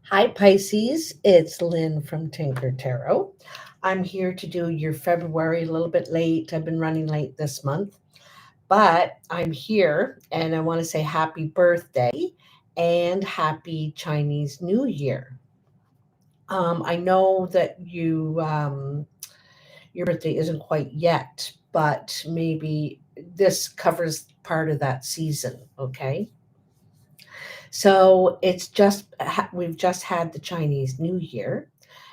Hi, Pisces. It's Lynn from Tinker Tarot. I'm here to do your February a little bit late. I've been running late this month, but I'm here and I want to say happy birthday and happy Chinese New Year. I know that your birthday isn't quite yet, but maybe this covers part of that season, okay? So we've just had the Chinese New Year,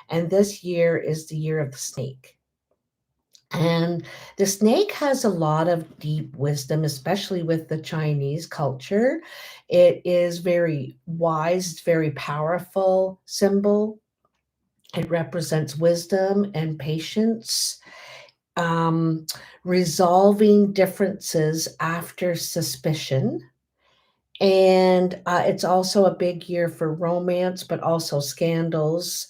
and this year is the year of the snake. And the snake has a lot of deep wisdom, especially with the Chinese culture. It is very wise, it's very powerful symbol. It represents wisdom and patience, um, resolving differences after suspicion. And it's also a big year for romance, but also scandals.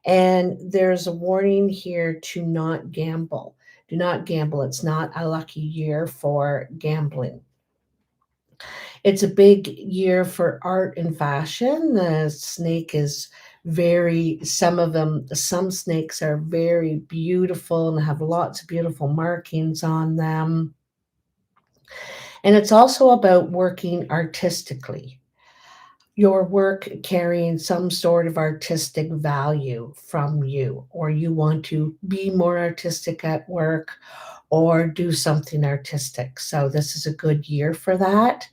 And there's a warning here to not gamble. Do not gamble. It's not a lucky year for gambling. It's a big year for art and fashion. The snake is some snakes are very beautiful and have lots of beautiful markings on them. And it's also about working artistically, your work carrying some sort of artistic value from you, or you want to be more artistic at work or do something artistic. So, this is a good year for that.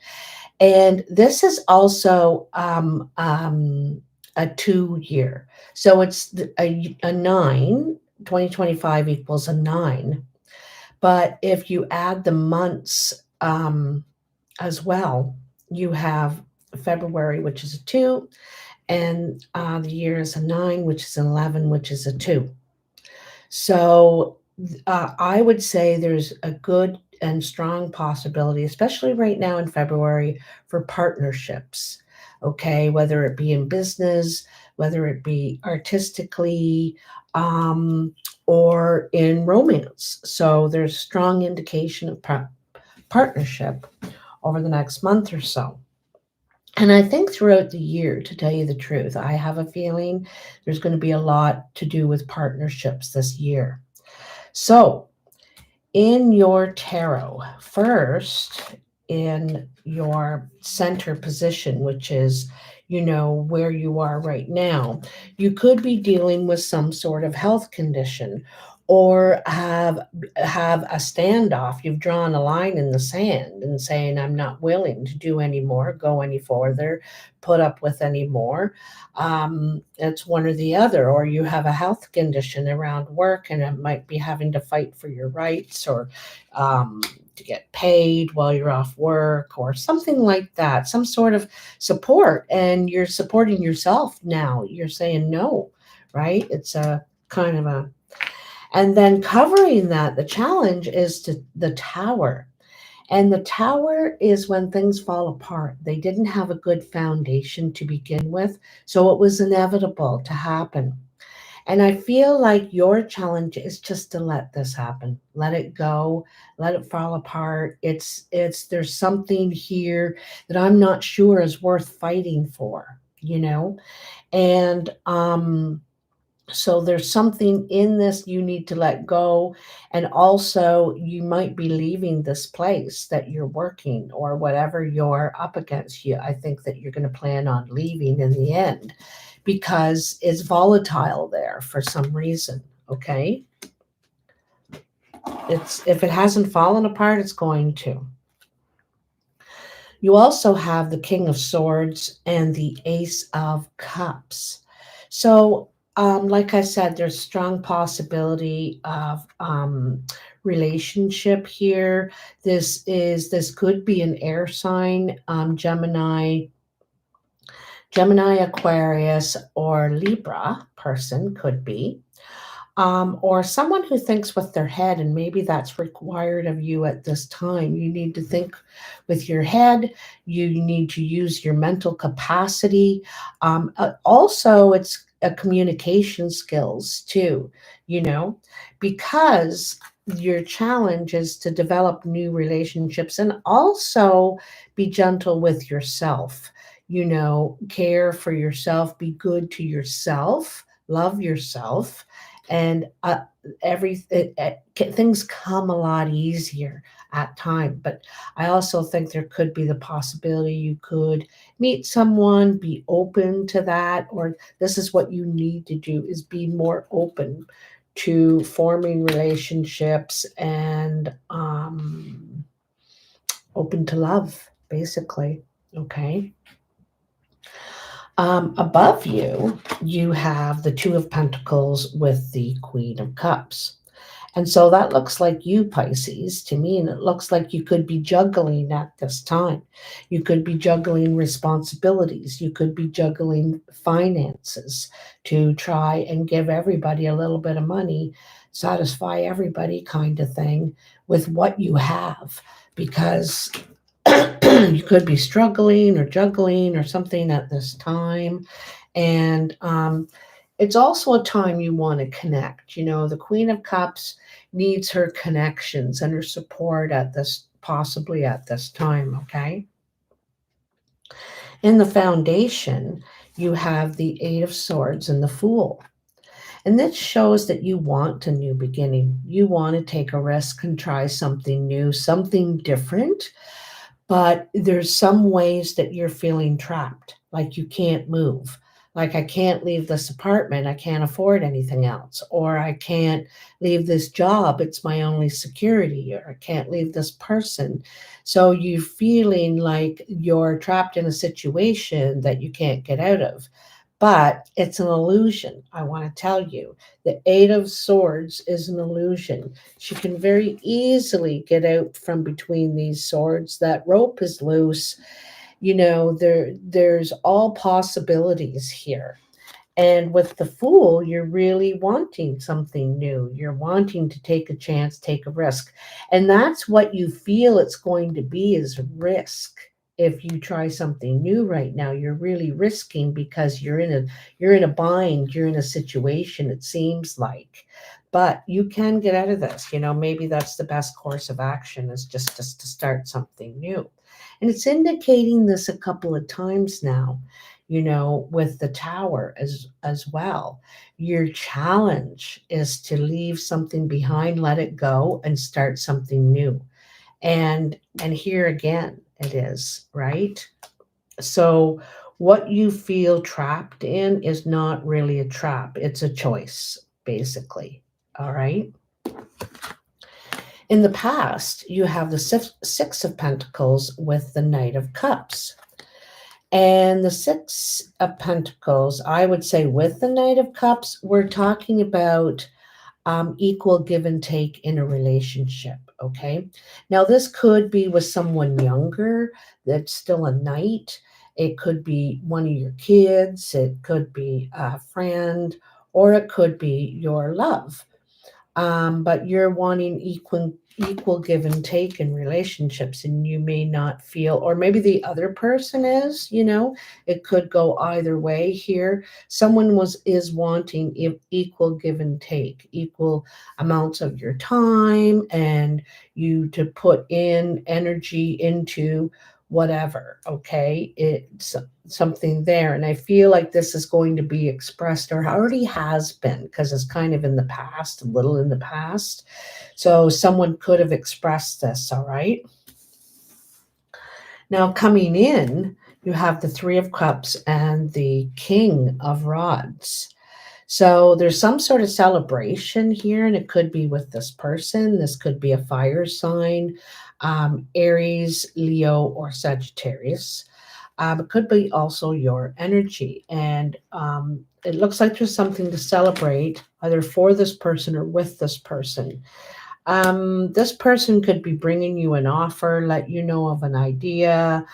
And this is also a 2 year. So, it's a nine. 2025 equals a nine. But if you add the months as well, you have February, which is a two, and the year is a nine, which is an 11, which is a two. So I would say there's a good and strong possibility, especially right now in February, for partnerships. Okay, whether it be in business, whether it be artistically, or in romance. So there's strong indication of partnership over the next month or so. And I think throughout the year, to tell you the truth, I have a feeling there's going to be a lot to do with partnerships this year. So, in your tarot, first in your center position, which is, where you are right now, you could be dealing with some sort of health condition or have a standoff. You've drawn a line in the sand and saying, I'm not willing to do any more, go any further, put up with any more. It's one or the other, or you have a health condition around work and it might be having to fight for your rights, or to get paid while you're off work, or something like that, some sort of support. And you're supporting yourself now. You're saying no, right? It's a kind of a, and then covering that, the challenge is to the tower. And the tower is when things fall apart. They didn't have a good foundation to begin with, so it was inevitable to happen. And I feel like your challenge is just to let this happen. Let it go, let it fall apart. There's something here that I'm not sure is worth fighting for, you know? And so there's something in this you need to let go. And also, you might be leaving this place that you're working or whatever you're up against. I think that you're going to plan on leaving in the end because it's volatile there for some reason. Okay. If it hasn't fallen apart, it's going to. You also have the King of Swords and the Ace of Cups. So, like I said, there's strong possibility of relationship here. This could be an air sign, Gemini, Aquarius, or Libra person could be, or someone who thinks with their head, and maybe that's required of you at this time. You need to think with your head, you need to use your mental capacity. Also, it's a communication skills too, you know, because your challenge is to develop new relationships and also be gentle with yourself. care for yourself, be good to yourself, love yourself, and things come a lot easier at time. But I also think there could be the possibility you could meet someone, be open to that, or this is what you need to do is be more open to forming relationships and open to love, basically. Okay. Above you, you have the Two of Pentacles with the Queen of Cups. And so that looks like you, Pisces, to me, and it looks like you could be juggling at this time. You could be juggling responsibilities. You could be juggling finances to try and give everybody a little bit of money, satisfy everybody, kind of thing, with what you have. Because you could be struggling or juggling or something at this time. And it's also a time you want to connect. The Queen of Cups needs her connections and her support possibly at this time. Okay. In the foundation, you have the Eight of Swords and the Fool. And this shows that you want a new beginning. You want to take a risk and try something new, something different. But there's some ways that you're feeling trapped, like you can't move. Like, I can't leave this apartment. I can't afford anything else. Or I can't leave this job. It's my only security. Or I can't leave this person. So you're feeling like you're trapped in a situation that you can't get out of. But it's an illusion, I want to tell you. The Eight of Swords is an illusion. She can very easily get out from between these swords. That rope is loose. There's all possibilities here. And with the Fool, you're really wanting something new. You're wanting to take a chance, take a risk. And that's what you feel it's going to be, is risk. If you try something new right now, you're really risking because you're in a bind, you're in a situation, it seems like. But you can get out of this. Maybe that's the best course of action, is just to start something new. And it's indicating this a couple of times now, with the Tower as well. Your challenge is to leave something behind, let it go, and start something new. And here again it is, right? So what you feel trapped in is not really a trap, it's a choice, basically. All right. In the past, you have the Six of Pentacles with the Knight of Cups. And the Six of Pentacles, I would say, with the Knight of Cups, we're talking about equal give and take in a relationship. Okay. Now, this could be with someone younger that's still a knight. It could be one of your kids. It could be a friend, or it could be your love. But you're wanting equal give and take in relationships, and you may not feel, or maybe the other person is, it could go either way here. Someone is wanting equal give and take, equal amounts of your time, and you to put in energy into whatever. Okay. It's something there. And I feel like this is going to be expressed, or already has been, because it's kind of in the past, a little in the past. So someone could have expressed this. All right. Now, coming in, you have the Three of Cups and the King of Rods. So there's some sort of celebration here, and it could be with this person. This could be a fire sign, Aries, Leo, or Sagittarius. It could be also your energy. And it looks like there's something to celebrate, either for this person or with this person. This person could be bringing you an offer, let you know of an idea,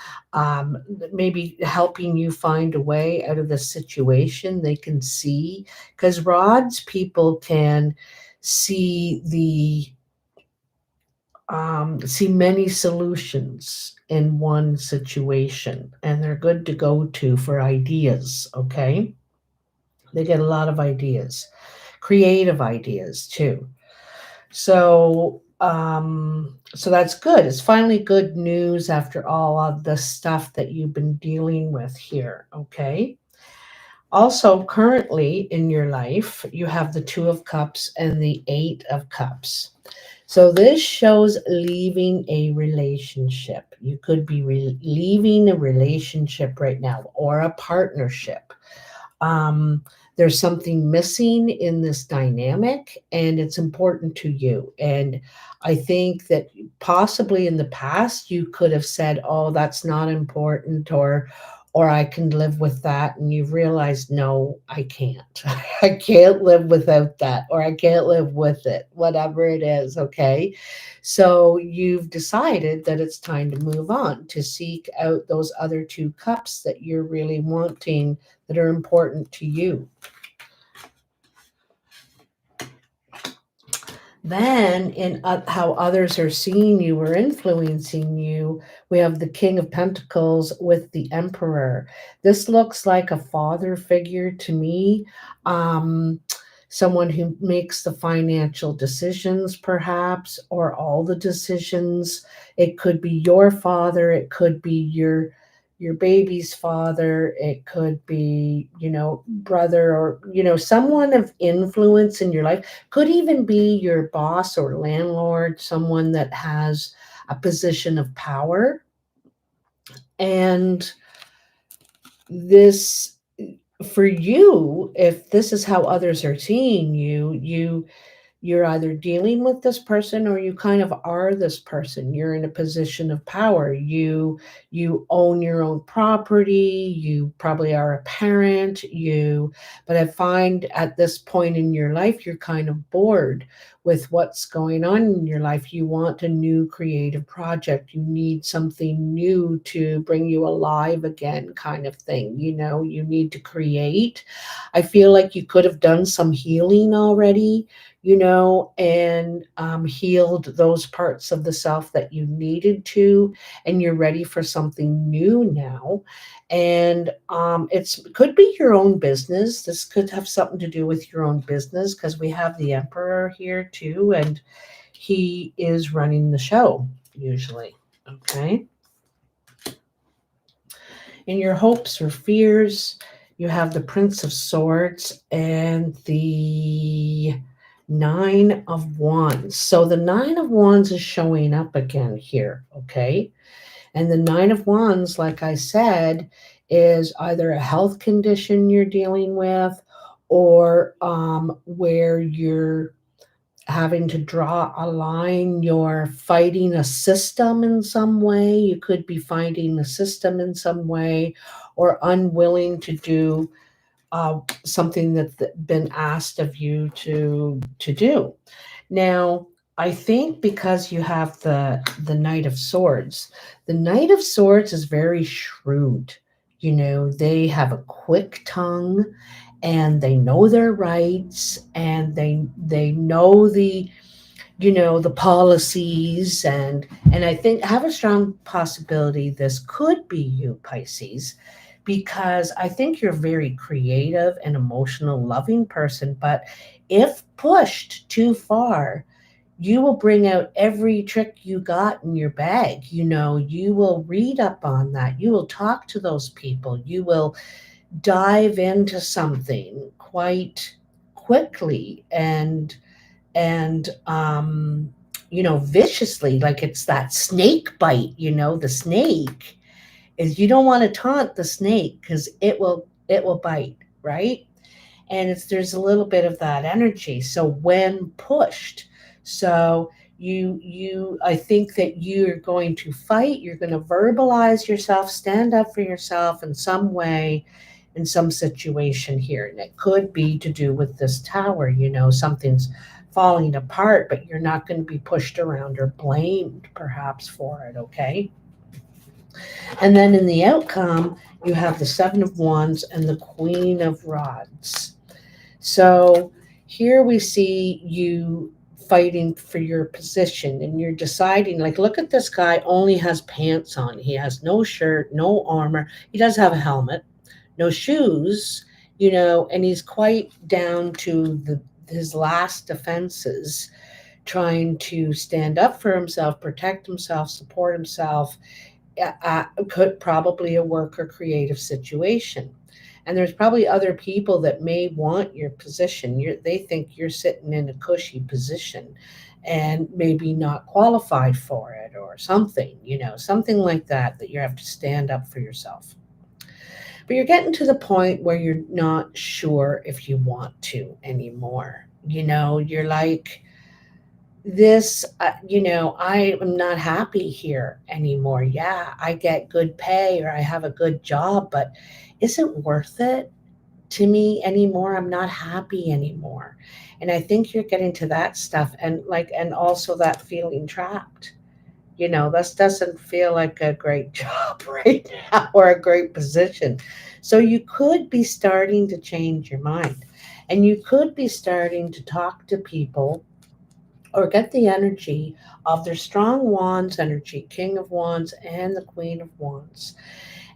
maybe helping you find a way out of the situation. They can see, because rods people can see see many solutions in one situation, and they're good to go to for ideas. Okay, they get a lot of ideas, creative ideas too. So So that's good. It's finally good news after all of the stuff that you've been dealing with here. Okay. Also, currently in your life, you have the Two of Cups and the Eight of Cups. So this shows leaving a relationship. You could be leaving a relationship right now or a partnership. um, there's something missing in this dynamic and it's important to you. And I think that possibly in the past you could have said, oh, that's not important, or I can live with that, and you've realized, no, I can't. I can't live without that, or I can't live with it, whatever it is. Okay, so you've decided that it's time to move on, to seek out those other two cups that you're really wanting, that are important to you. Then, in how others are seeing you or influencing you, we have the King of Pentacles with the Emperor. This looks like a father figure to me, um, someone who makes the financial decisions, perhaps, or all the decisions. It could be your father, it could be your baby's father, it could be, brother, or someone of influence in your life. Could even be your boss or landlord, someone that has a position of power. And this, for you, if this is how others are seeing you, you're either dealing with this person or you kind of are this person. You're in a position of power. You own your own property. You probably are a parent. But I find at this point in your life you're kind of bored with what's going on in your life. You want a new creative project. You need something new to bring you alive again, kind of thing. You need to create. I feel like you could have done some healing already, and healed those parts of the self that you needed to, and you're ready for something new now. And it's could be your own business. This could have something to do with your own business, because we have the Emperor here too, and he is running the show usually. Okay. In your hopes or fears, you have the Prince of Swords and the Nine of Wands. So the Nine of Wands is showing up again here, okay? And the Nine of Wands, like I said, is either a health condition you're dealing with, or where you're having to draw a line, you're fighting a system in some way. You could be fighting the system in some way, or unwilling to do something that's been asked of you to do. Now, I think because you have the Knight of Swords, the Knight of Swords is very shrewd. They have a quick tongue, and they know their rights, and they know the policies, and I think have a strong possibility this could be you, Pisces, because I think you're a very creative and emotional loving person, but if pushed too far, you will bring out every trick you got in your bag. You will read up on that, you will talk to those people, you will dive into something quite quickly, and viciously, like it's that snake bite. The snake is, you don't want to taunt the snake, because it will bite, right? And there's a little bit of that energy, so when pushed, so I think that you're going to fight, you're going to verbalize yourself, stand up for yourself in some way, in some situation here. And it could be to do with this tower. Something's falling apart, but you're not going to be pushed around or blamed perhaps for it. Okay. And then in the outcome, you have the Seven of Wands and the Queen of Rods. So here we see you fighting for your position, and you're deciding, like, look at this guy, only has pants on. He has no shirt, no armor. He does have a helmet, no shoes, and he's quite down to his last defenses. trying to stand up for himself, protect himself, support himself, could probably a work or creative situation. And there's probably other people that may want your position. They think you're sitting in a cushy position and maybe not qualified for it or something, something like that, that you have to stand up for yourself. But you're getting to the point where you're not sure if you want to anymore. You're like, I am not happy here anymore. Yeah, I get good pay or I have a good job, but is it worth it to me anymore? I'm not happy anymore. And I think you're getting to that stuff, and also that feeling trapped. This doesn't feel like a great job right now or a great position. So you could be starting to change your mind, and you could be starting to talk to people or get the energy of their strong wands energy, King of Wands and the Queen of Wands.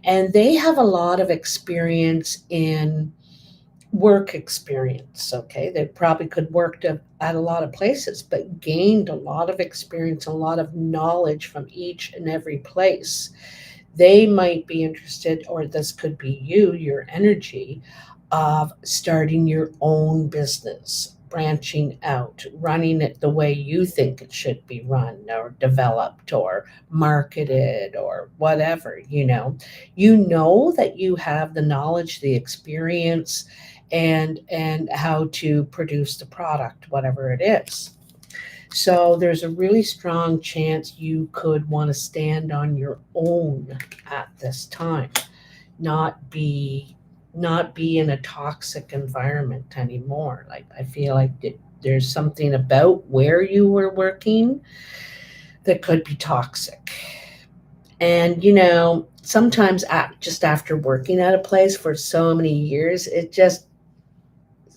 And they have a lot of experience in work experience. Okay, they probably could work at a lot of places, but gained a lot of experience, a lot of knowledge from each and every place. They might be interested, or this could be your energy of starting your own business, branching out, running it the way you think it should be run or developed or marketed or whatever. You know that you have the knowledge, the experience, and how to produce the product, whatever it is. So there's a really strong chance you could want to stand on your own at this time, not be not be in a toxic environment anymore. Like, I feel like there's something about where you were working that could be toxic. And sometimes just after working at a place for so many years, it just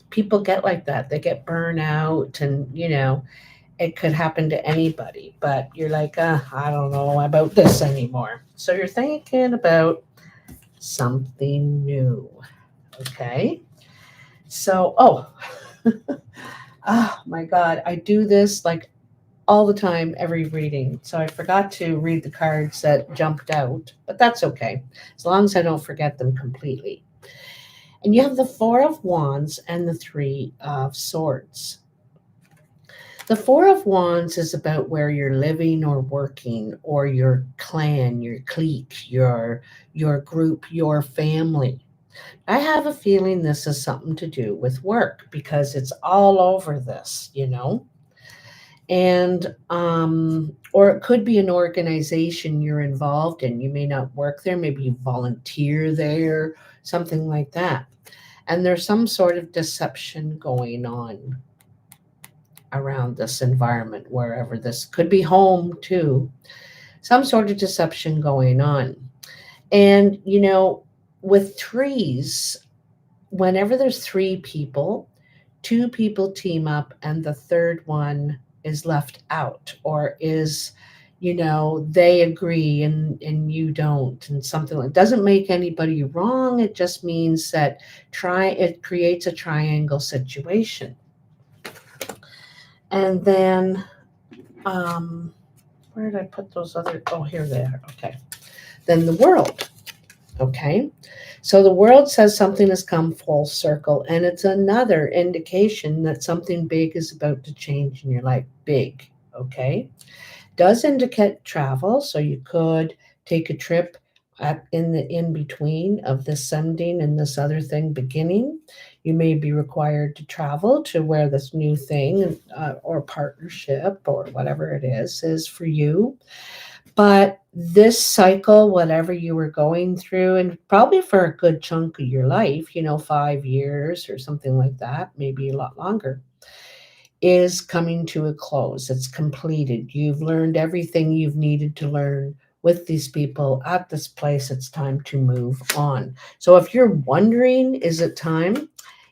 people get like that. They get burnt out, and it could happen to anybody, but you're like, I don't know about this anymore. So you're thinking about something new. Okay. So, oh my God, I do this like all the time, every reading. So I forgot to read the cards that jumped out, but that's okay, as long as I don't forget them completely. And you have the Four of Wands and the Three of Swords. The Four of Wands is about where you're living or working, or your clan, your clique, your group, your family. I have a feeling this has something to do with work because it's all over this. And or it could be an organization you're involved in. You may not work there, maybe you volunteer there, something like that. And there's some sort of deception going on around this environment, wherever this could be home too, some sort of deception going on. And, with threes, whenever there's three people, two people team up and the third one is left out, or is, they agree and you don't, and something like, doesn't make anybody wrong. It just means that it creates a triangle situation. And then, where did I put those other? Oh, here they are. Okay. Then the world. Okay. So the world says something has come full circle, and it's another indication that something big is about to change in your life. Big. Okay. Does indicate travel. So you could take a trip in the in between of this sending and this other thing beginning. You may be required to travel to where this new thing, or partnership or whatever it is for you. But this cycle, whatever you were going through, and probably for a good chunk of your life, 5 years or something like that, maybe a lot longer, is coming to a close. It's completed. You've learned everything you've needed to learn with these people at this place. It's time to move on. So if you're wondering, is it time?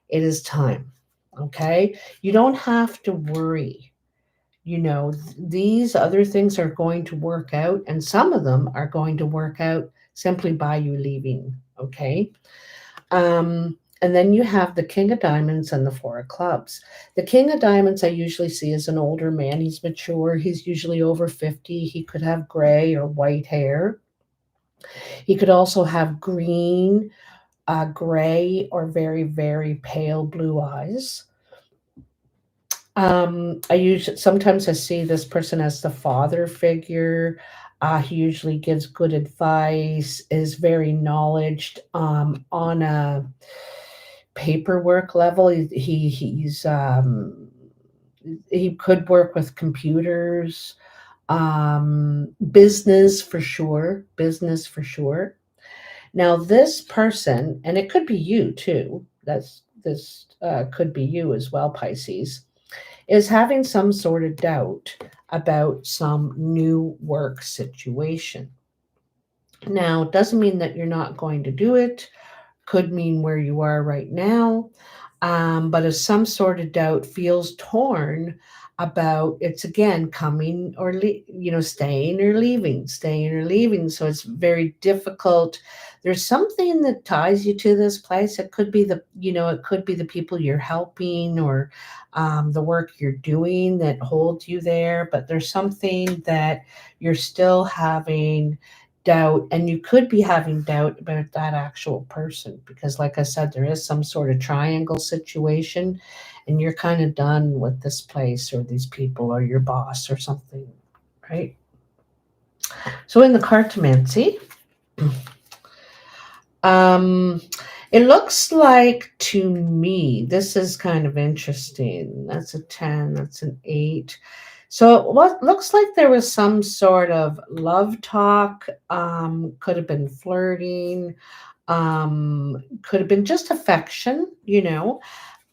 It is time. Okay. You don't have to worry. These other things are going to work out, and some of them are going to work out simply by you leaving. Okay. And then you have the King of Diamonds and the Four of Clubs. The King of Diamonds I usually see as an older man. He's mature. He's usually over 50. He could have gray or white hair. He could also have green, gray, or very, very pale blue eyes. Sometimes I see this person as the father figure. He usually gives good advice, is very knowledged on a paperwork level. He could work with computers, business for sure. Now, this person, and it could be you too. This could be you as well, Pisces, is having some sort of doubt about some new work situation. Now, it doesn't mean that you're not going to do it, could mean where you are right now. But if some sort of doubt feels torn about it's again coming or staying or leaving. So it's very difficult. There's something that ties you to this place. It could be it could be the people you're helping or the work you're doing that holds you there. But there's something that you're still having doubt, and you could be having doubt about that actual person because like I said, there is some sort of triangle situation and you're kind of done with this place or these people or your boss or something, right? So in the cartomancy, um it looks like to me this is kind of interesting. That's a 10, that's an 8. So what looks like there was some sort of love talk, could have been flirting, could have been just affection,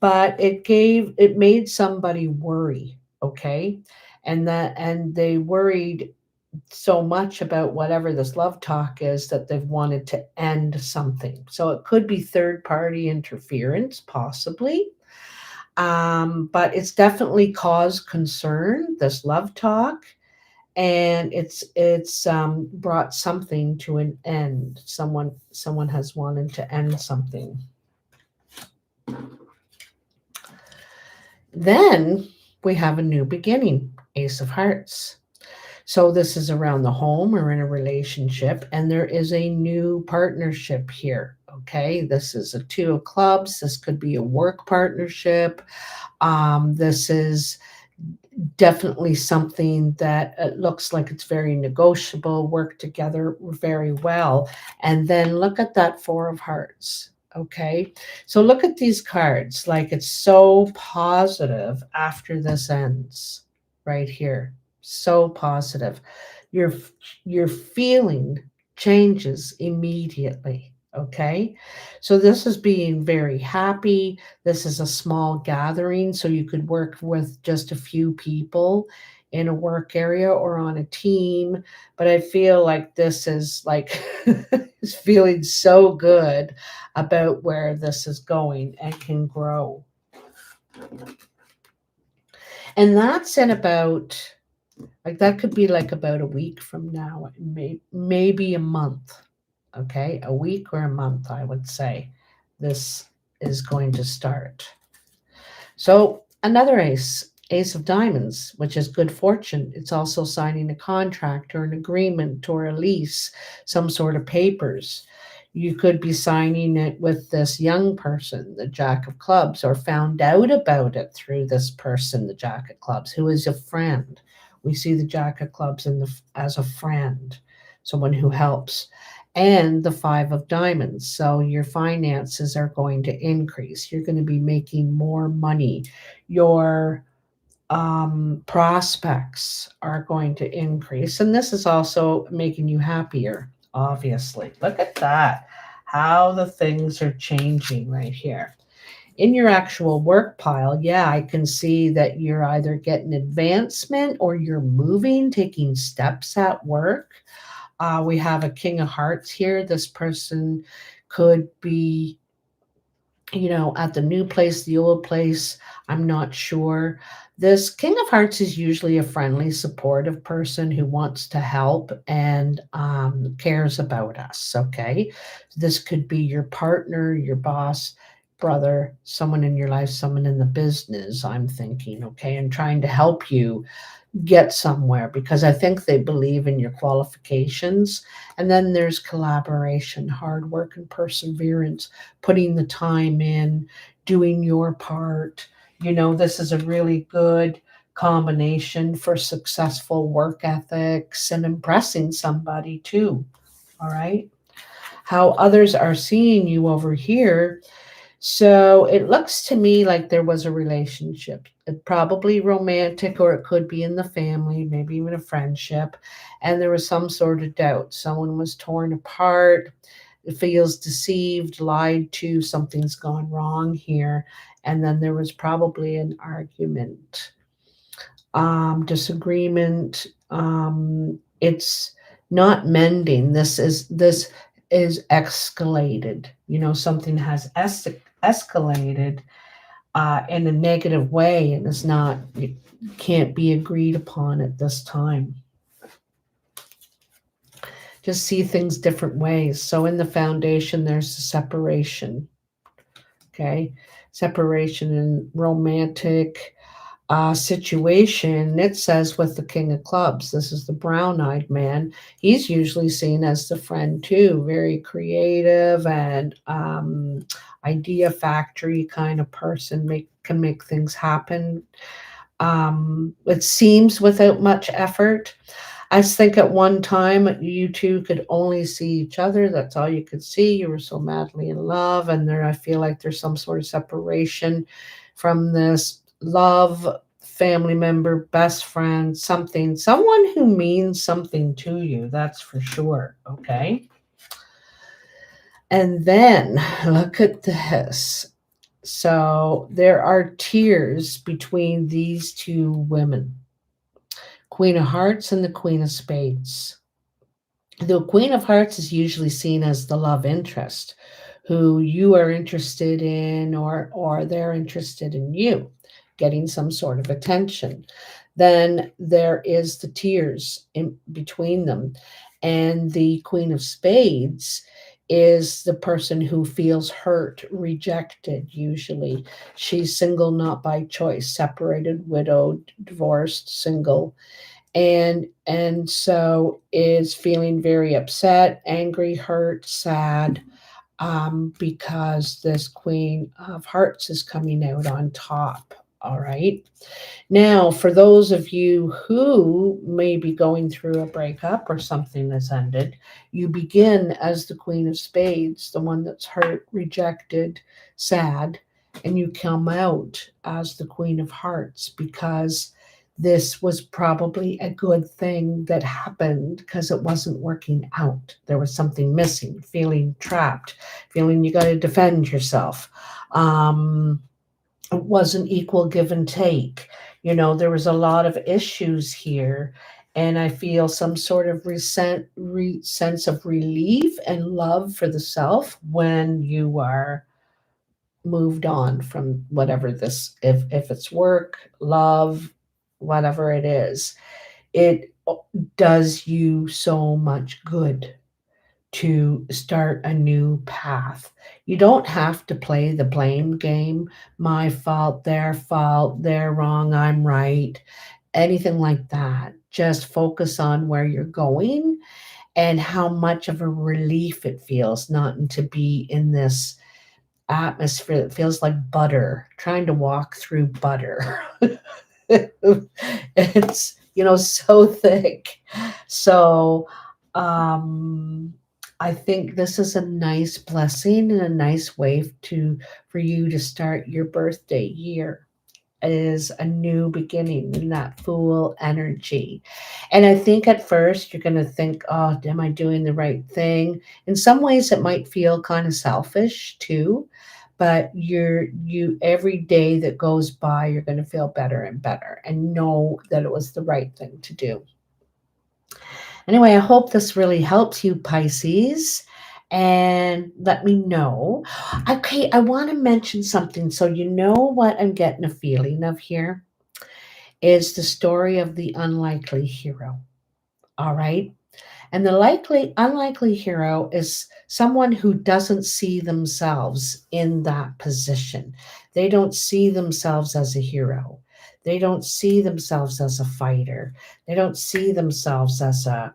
but it made somebody worry, okay? And they worried so much about whatever this love talk is that they've wanted to end something. So it could be third party interference, possibly. But it's definitely caused concern, this love talk, and it's brought something to an end. Someone has wanted to end something. Then we have a new beginning, Ace of Hearts. So this is around the home or in a relationship, and there is a new partnership here. Okay, this is a two of clubs. This could be a work partnership. This is definitely something that looks like it's very negotiable, work together very well. And then look at that Four of Hearts. Okay, so look at these cards, like it's so positive after this ends right here. So positive. Your your feeling changes immediately. Okay, so this is being very happy. This is a small gathering, so you could work with just a few people in a work area or on a team. But I feel like this is like is feeling so good about where this is going and can grow. And that's in about like that could be like about a week from now, maybe a month. Okay, a week or a month, I would say. This is going to start. So another Ace of Diamonds, which is good fortune. It's also signing a contract or an agreement or a lease, some sort of papers. You could be signing it with this young person, the Jack of Clubs, or found out about it through this person, the Jack of Clubs, who is a friend. We see the Jack of Clubs as a friend, someone who helps. And the Five of Diamonds. So your finances are going to increase. You're going to be making more money. Your prospects are going to increase. And this is also making you happier, obviously. Look at that, how the things are changing right here. In your actual work pile, yeah, I can see that you're either getting advancement or you're moving, taking steps at work. We have a King of Hearts here. This person could be, at the new place, the old place. I'm not sure. This King of Hearts is usually a friendly, supportive person who wants to help and cares about us. Okay. This could be your partner, your boss, brother, someone in your life, someone in the business, I'm thinking, okay, and trying to help you get somewhere because I think they believe in your qualifications. And then there's collaboration, hard work, and perseverance, putting the time in, doing your part. This is a really good combination for successful work ethics and impressing somebody too. All right. How others are seeing you over here, so it looks to me like there was a relationship, probably romantic, or it could be in the family, maybe even a friendship. And there was some sort of doubt. Someone was torn apart, feels deceived, lied to, something's gone wrong here. And then there was probably an argument, disagreement. It's not mending. This is escalated. Something has escalated in a negative way, and is not it can't be agreed upon at this time. Just see things different ways. So in the foundation, there's the separation. Okay, separation in romantic situation. It says with the King of Clubs, this is the brown eyed man. He's usually seen as the friend too, very creative and idea factory kind of person, can make things happen. It seems without much effort. I think at one time you two could only see each other. That's all you could see. You were so madly in love, and there I feel like there's some sort of separation from this love, family member, best friend, something, someone who means something to you. That's for sure. Okay. And then look at this. So there are tears between these two women, Queen of Hearts and the Queen of Spades. The Queen of Hearts is usually seen as the love interest, who you are interested in, or they're interested in you, getting some sort of attention. Then there is the tears in between them. And the Queen of Spades is the person who feels hurt, rejected, usually. She's single, not by choice, separated, widowed, divorced, single, and so is feeling very upset, angry, hurt, sad, because this Queen of Hearts is coming out on top. All right. Now, for those of you who may be going through a breakup or something that's ended, you begin as the Queen of Spades, the one that's hurt, rejected, sad, and you come out as the Queen of Hearts because this was probably a good thing that happened because it wasn't working out. There was something missing, feeling trapped, feeling you got to defend yourself. It wasn't equal give and take. There was a lot of issues here. And I feel some sort of sense of relief and love for the self when you are moved on from whatever this, if it's work, love, whatever it is. It does you so much good to start a new path. You don't have to play the blame game, my fault, they're wrong, I'm right, anything like that. Just focus on where you're going and how much of a relief it feels not to be in this atmosphere that feels like butter, trying to walk through butter. It's, so thick. So, um, I think this is a nice blessing and a nice way for you to start your birthday year, is a new beginning in that Fool energy. And I think at first you're going to think, oh, am I doing the right thing? In some ways, it might feel kind of selfish too. But you every day that goes by, you're going to feel better and better and know that it was the right thing to do. Anyway, I hope this really helps you, Pisces. And let me know. Okay, I want to mention something. So, you know what I'm getting a feeling of here is the story of the unlikely hero. All right. And the likely unlikely hero is someone who doesn't see themselves in that position. They don't see themselves as a hero. They don't see themselves as a fighter. They don't see themselves as a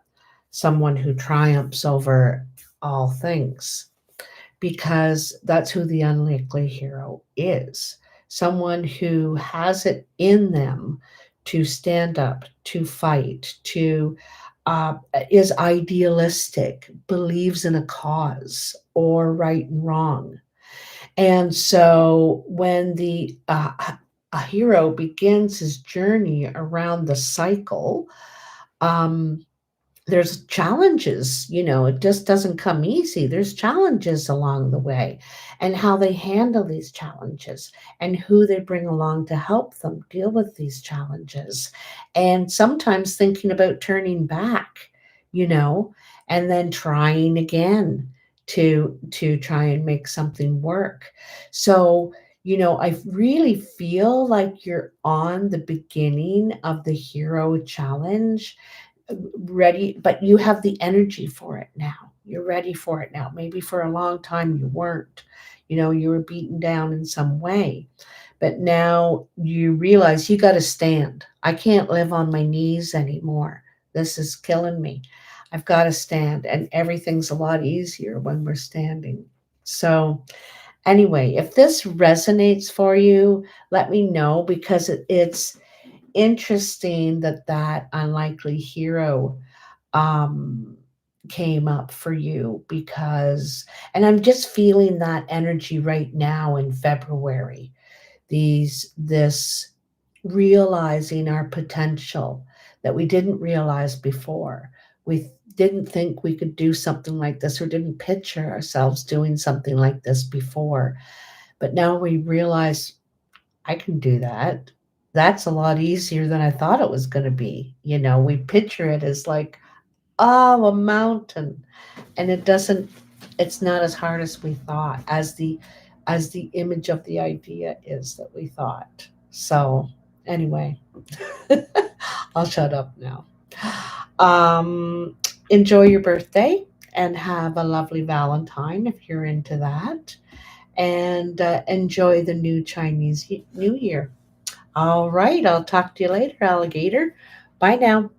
someone who triumphs over all things, because that's who the unlikely hero is. Someone who has it in them to stand up, to fight, to is idealistic, believes in a cause or right and wrong. And so when the a hero begins his journey around the cycle, um, there's challenges, it just doesn't come easy. There's challenges along the way, and how they handle these challenges and who they bring along to help them deal with these challenges. And sometimes thinking about turning back, you know, and then trying again to try and make something work. So, I really feel like you're on the beginning of the hero challenge, ready, but you have the energy for it now. You're ready for it now. Maybe for a long time you weren't. You were beaten down in some way. But now you realize you got to stand. I can't live on my knees anymore. This is killing me. I've got to stand. And everything's a lot easier when we're standing. So, anyway, if this resonates for you, let me know, because it's interesting that that unlikely hero um came up for you, because and I'm just feeling that energy right now in February, this realizing our potential that we didn't realize before. We didn't think we could do something like this, or didn't picture ourselves doing something like this before, but now we realize I can do that. That's a lot easier than I thought it was going to be. We picture it as like, oh, a mountain, and it's not as hard as we thought, as the image of the idea is that we thought. So, anyway, I'll shut up now. Um, Enjoy your birthday and have a lovely Valentine if you're into that, and enjoy the new Chinese New Year. All right, I'll talk to you later, alligator. Bye now.